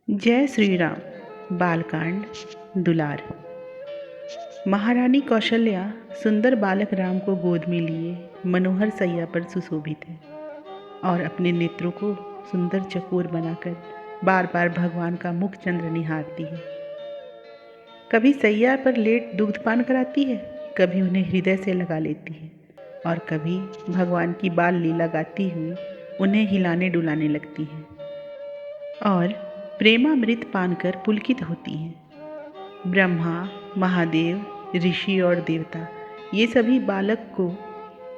जय श्री राम। बालकांड दुलार। महारानी कौशल्या सुंदर बालक राम को गोद में लिए मनोहर सैया पर सुशोभित है और अपने नेत्रों को सुंदर चकोर बनाकर बार बार भगवान का मुख चंद्र निहारती है। कभी सैया पर लेट दुग्धपान कराती है, कभी उन्हें हृदय से लगा लेती है और कभी भगवान की बाल लीला गाती हुई उन्हें हिलाने डुलाने लगती है और प्रेमामृत पान कर पुलकित होती हैं। ब्रह्मा, महादेव, ऋषि और देवता ये सभी बालक को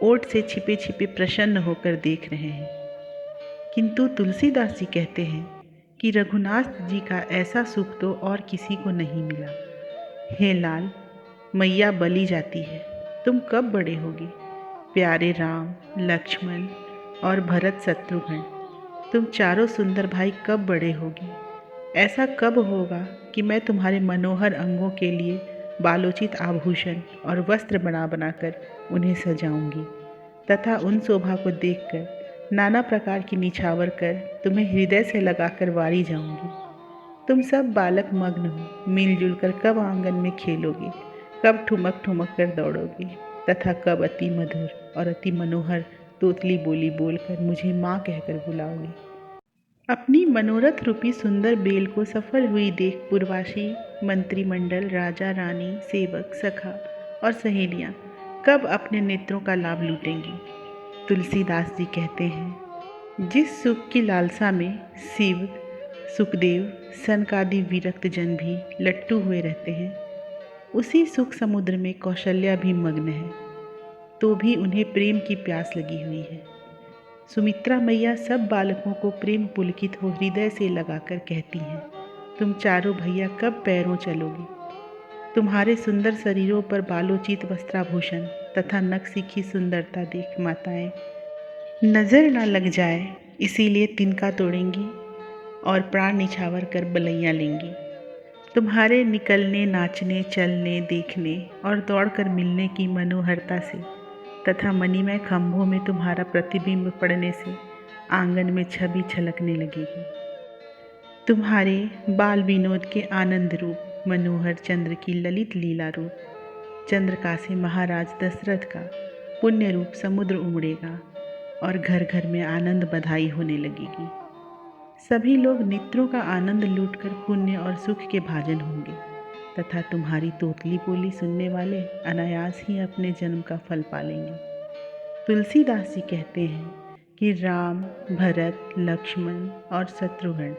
ओट से छिपे छिपे प्रसन्न होकर देख रहे हैं। किंतु तुलसीदास जी कहते हैं कि रघुनाथ जी का ऐसा सुख तो और किसी को नहीं मिला। हे लाल, मैया बली जाती है, तुम कब बड़े होगे? प्यारे राम, लक्ष्मण और भरत शत्रुघ्न, तुम चारों सुंदर भाई कब बड़े होगे? ऐसा कब होगा कि मैं तुम्हारे मनोहर अंगों के लिए बालोचित आभूषण और वस्त्र बना बनाकर उन्हें सजाऊंगी तथा उन शोभा को देखकर नाना प्रकार की निछावर कर तुम्हें हृदय से लगाकर वारी जाऊंगी। तुम सब बालक मग्न हो, मिलजुल कर कब आंगन में खेलोगे, कब ठुमक ठुमक कर दौड़ोगे तथा कब अति मधुर और अति मनोहर तोतली बोली बोलकर मुझे माँ कहकर बुलाओगे। अपनी मनोरथ रूपी सुंदर बेल को सफल हुई देख पूर्वासी मंत्रिमंडल, राजा रानी, सेवक, सखा और सहेलियां कब अपने नेत्रों का लाभ लूटेंगी। तुलसीदास जी कहते हैं, जिस सुख की लालसा में शिव, सुखदेव, सनकादि विरक्त जन भी लट्टू हुए रहते हैं, उसी सुख समुद्र में कौशल्या भी मग्न है, तो भी उन्हें प्रेम की प्यास लगी हुई है। सुमित्रा मैया सब बालकों को प्रेम पुलकित हो हृदय से लगाकर कहती हैं, तुम चारों भैया कब पैरों चलोगे? तुम्हारे सुंदर शरीरों पर बालोचित वस्त्राभूषण तथा नख सीखी सुंदरता देख माताएं नजर न लग जाए, इसीलिए तिनका तोड़ेंगी और प्राण निछावर कर बलैया लेंगी। तुम्हारे निकलने, नाचने, चलने, देखने और दौड़कर मिलने की मनोहरता से तथा मणिमय खंभों में तुम्हारा प्रतिबिंब पड़ने से आंगन में छवि छलकने लगेगी। तुम्हारे बाल विनोद के आनंद रूप मनोहर चंद्र की ललित लीला रूप चंद्रका से महाराज दशरथ का पुण्य रूप समुद्र उमड़ेगा और घर घर में आनंद बधाई होने लगेगी। सभी लोग नेत्रों का आनंद लूटकर पुण्य और सुख के भाजन होंगे तथा तुम्हारी तोतली बोली सुनने वाले अनायास ही अपने जन्म का फल पालेंगे। तुलसीदास जी कहते हैं कि राम, भरत, लक्ष्मण और शत्रुघ्न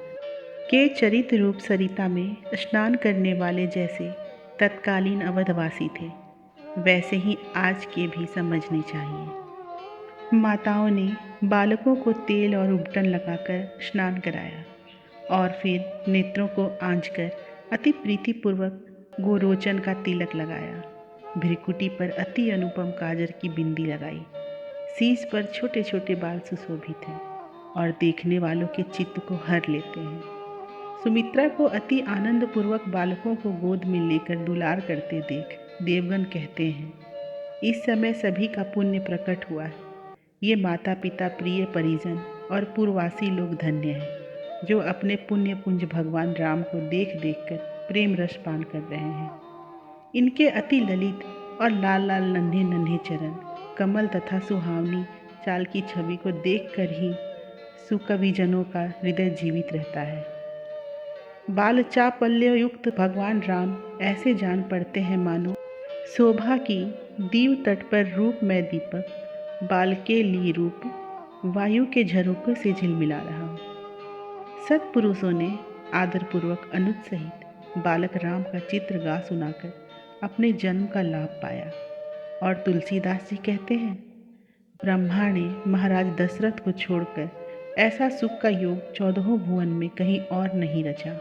के चरित्र रूप सरिता में स्नान करने वाले जैसे तत्कालीन अवधवासी थे, वैसे ही आज के भी समझने चाहिए। माताओं ने बालकों को तेल और उबटन लगाकर स्नान कराया और फिर नेत्रों को आंचकर अति प्रीतिपूर्वक गोरोचन का तिलक लगाया, भ्रिकुटी पर अति अनुपम काजर की बिंदी लगाई, शीश पर छोटे छोटे बाल सुशोभित हैं और देखने वालों के चित्त को हर लेते हैं। सुमित्रा को अति आनंद पूर्वक बालकों को गोद में लेकर दुलार करते देख देवगण कहते हैं, इस समय सभी का पुण्य प्रकट हुआ है। ये माता पिता, प्रिय परिजन और पूर्ववासी लोग धन्य हैं, जो अपने पुण्य पुंज भगवान राम को देख देख कर प्रेम रस पान कर रहे हैं। इनके अति ललित और लाल लाल नन्हे नन्हे चरण, कमल तथा सुहावनी चाल की छवि को देखकर ही सुकविजनों का हृदय जीवित रहता है। बाल चापल्य युक्त भगवान राम ऐसे जान पड़ते हैं मानो शोभा की दीव तट पर रूप में दीपक बाल के लिए रूप वायु के झरोखे से झिलमिला रहा हो। सत्पुरुषों ने आदरपूर्वक अनुज सहित बालक राम का चित्र गा सुनाकर अपने जन्म का लाभ पाया। और तुलसीदास जी कहते हैं, ब्रह्मा ने महाराज दशरथ को छोड़कर ऐसा सुख का योग 14 भुवन में कहीं और नहीं रचा।